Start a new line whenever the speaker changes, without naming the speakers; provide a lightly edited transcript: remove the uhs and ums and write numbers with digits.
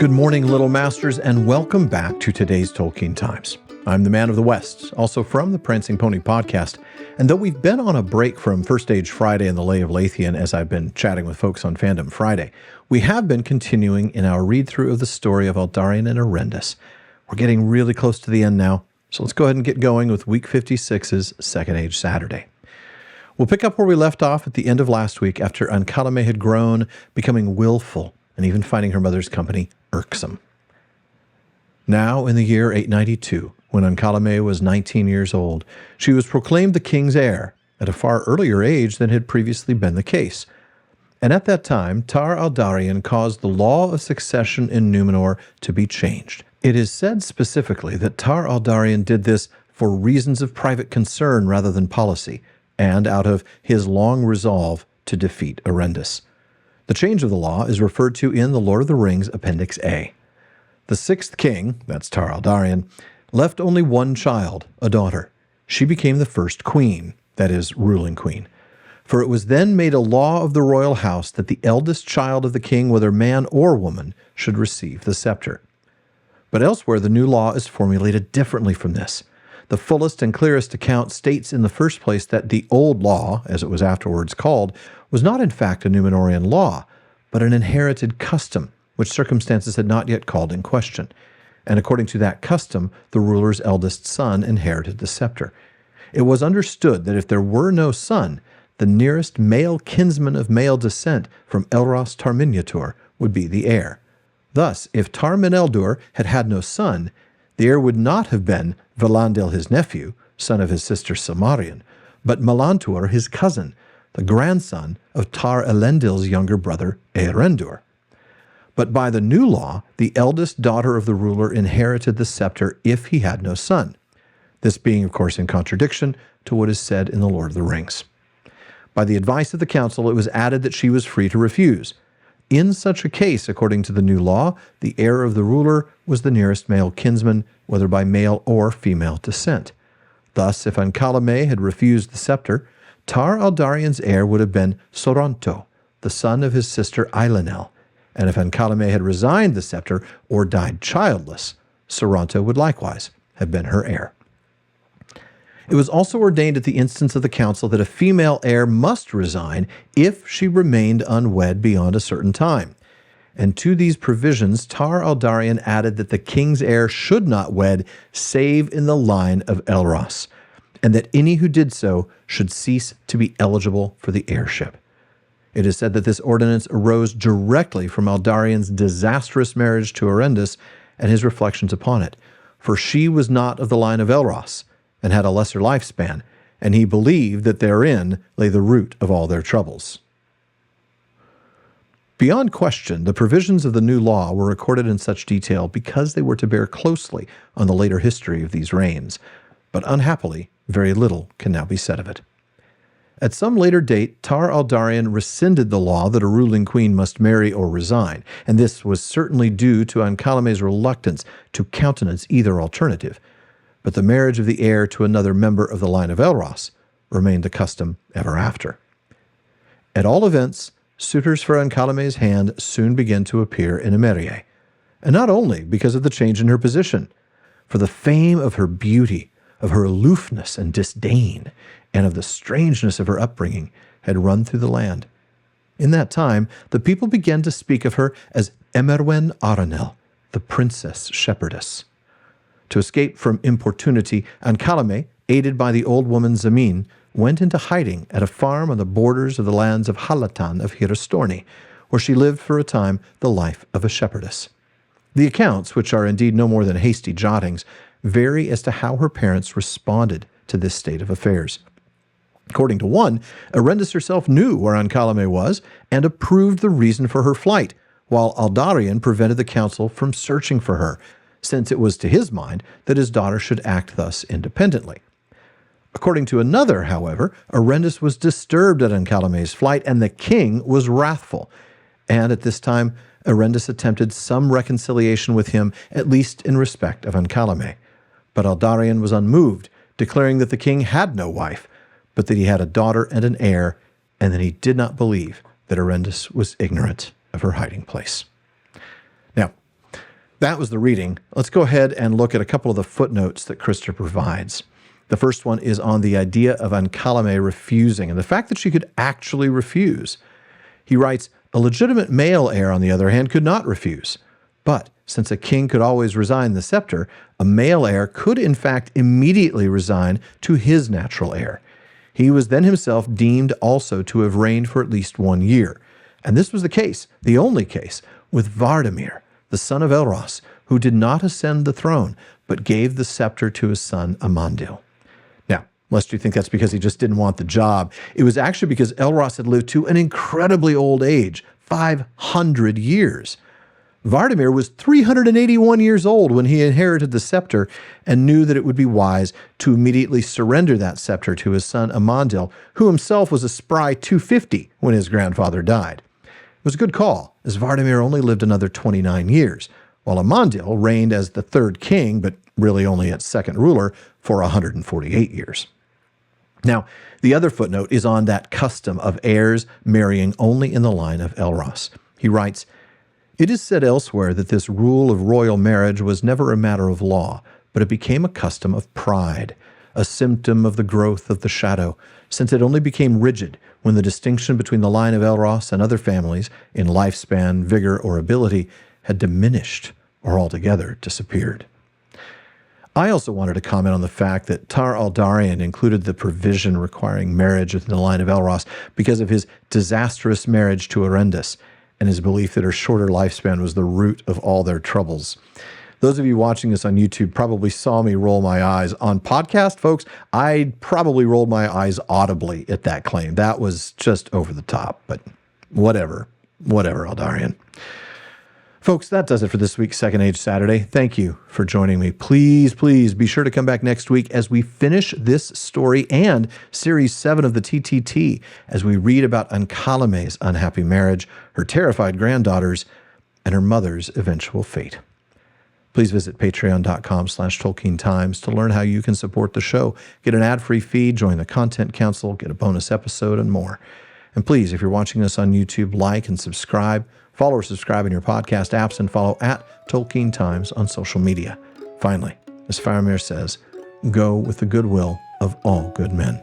Good morning, Little Masters, and welcome back to today's Tolkien Times. I'm the Man of the West, also from the Prancing Pony podcast, and though we've been on a break from First Age Friday and the Lay of Lathian as I've been chatting with folks on Fandom Friday, we have been continuing in our read-through of the story of Aldarion and Erendis. We're getting really close to the end now, so let's go ahead and get going with Week 56's Second Age Saturday. We'll pick up where we left off at the end of last week after Ancalimë had grown, becoming willful, and even finding her mother's company irksome. Now, in the year 892, when Ancalimë was 19 years old, she was proclaimed the king's heir at a far earlier age than had previously been the case. And at that time, Tar Aldarion caused the law of succession in Númenor to be changed. It is said specifically that Tar Aldarion did this for reasons of private concern rather than policy, and out of his long resolve to defeat Erendis. The change of the law is referred to in The Lord of the Rings Appendix A. The sixth king, that's Tar Aldarion, left only one child, a daughter. She became the first queen, that is, ruling queen. For it was then made a law of the royal house that the eldest child of the king, whether man or woman, should receive the scepter. But elsewhere, the new law is formulated differently from this. The fullest and clearest account states in the first place that the old law, as it was afterwards called, was not in fact a Númenorian law, but an inherited custom, which circumstances had not yet called in question. And according to that custom, the ruler's eldest son inherited the scepter. It was understood that if there were no son, the nearest male kinsman of male descent from Elros Tar-Miniatur would be the heir. Thus, if Tar-Mineldur had had no son, the heir would not have been Valandil his nephew, son of his sister Silmarion, but Melantur his cousin, the grandson of Tar-Elendil's younger brother Erendur. But by the new law, the eldest daughter of the ruler inherited the scepter if he had no son, this being, of course, in contradiction to what is said in The Lord of the Rings. By the advice of the council, it was added that she was free to refuse. In such a case, according to the new law, the heir of the ruler was the nearest male kinsman, whether by male or female descent. Thus, if Ancalimë had refused the scepter, Tar Aldarion's heir would have been Soronto, the son of his sister Eilenel, and if Ancalimë had resigned the scepter or died childless, Soronto would likewise have been her heir. It was also ordained at the instance of the council that a female heir must resign if she remained unwed beyond a certain time. And to these provisions, Tar Aldarion added that the king's heir should not wed save in the line of Elros, and that any who did so should cease to be eligible for the heirship. It is said that this ordinance arose directly from Aldarion's disastrous marriage to Erendis and his reflections upon it, for she was not of the line of Elros, and had a lesser lifespan, and he believed that therein lay the root of all their troubles. Beyond question, the provisions of the new law were recorded in such detail because they were to bear closely on the later history of these reigns, but unhappily, very little can now be said of it. At some later date, Tar Aldarion rescinded the law that a ruling queen must marry or resign, and this was certainly due to Ancalimé's reluctance to countenance either alternative. But the marriage of the heir to another member of the line of Elros remained the custom ever after. At all events, suitors for Ancalimé's hand soon began to appear in Emerie, and not only because of the change in her position, for the fame of her beauty, of her aloofness and disdain, and of the strangeness of her upbringing had run through the land. In that time, the people began to speak of her as Emerwen Aranel, the princess shepherdess. To escape from importunity, Ancalimë, aided by the old woman Zamin, went into hiding at a farm on the borders of the lands of Halatan of Hirastorni, where she lived for a time the life of a shepherdess. The accounts, which are indeed no more than hasty jottings, vary as to how her parents responded to this state of affairs. According to one, Erendis herself knew where Ancalimë was and approved the reason for her flight, while Aldarion prevented the council from searching for her, since it was to his mind that his daughter should act thus independently. According to another, however, Erendis was disturbed at Ancalimé's flight, and the king was wrathful. And at this time, Erendis attempted some reconciliation with him, at least in respect of Ancalimë. But Aldarion was unmoved, declaring that the king had no wife, but that he had a daughter and an heir, and that he did not believe that Erendis was ignorant of her hiding place. Now, That was the reading. Let's go ahead and look at a couple of the footnotes that Krister provides. The first one is on the idea of Ancalimë refusing and the fact that she could actually refuse. He writes, a legitimate male heir, on the other hand, could not refuse. But since a king could always resign the scepter, a male heir could in fact immediately resign to his natural heir. He was then himself deemed also to have reigned for at least 1 year. And this was the case, the only case, with Vardamir, the son of Elros, who did not ascend the throne, but gave the scepter to his son Amandil. Now, lest you think that's because he just didn't want the job, it was actually because Elros had lived to an incredibly old age, 500 years. Vardamir was 381 years old when he inherited the scepter and knew that it would be wise to immediately surrender that scepter to his son Amandil, who himself was a spry 250 when his grandfather died. It was a good call, as Vardamir only lived another 29 years, while Amandil reigned as the third king, but really only its second ruler, for 148 years. Now, the other footnote is on that custom of heirs marrying only in the line of Elros. He writes, it is said elsewhere that this rule of royal marriage was never a matter of law, but it became a custom of pride, a symptom of the growth of the shadow, since it only became rigid when the distinction between the line of Elros and other families in lifespan, vigor, or ability had diminished or altogether disappeared. I also wanted to comment on the fact that Tar Aldarion included the provision requiring marriage within the line of Elros because of his disastrous marriage to Erendis and his belief that her shorter lifespan was the root of all their troubles. Those of you watching this on YouTube probably saw me roll my eyes. On podcast, folks, I probably rolled my eyes audibly at that claim. That was just over the top, but whatever, Aldarion. Folks, that does it for this week's Second Age Saturday. Thank you for joining me. Please be sure to come back next week as we finish this story and Series 7 of the TTT as we read about Ancalimə's unhappy marriage, her terrified granddaughters, and her mother's eventual fate. Please visit patreon.com/TolkienTimes to learn how you can support the show, get an ad-free feed, join the Content Council, get a bonus episode, and more. And please, if you're watching this on YouTube, like and subscribe. Follow or subscribe in your podcast apps and follow @Tolkien Times on social media. Finally, as Faramir says, go with the goodwill of all good men.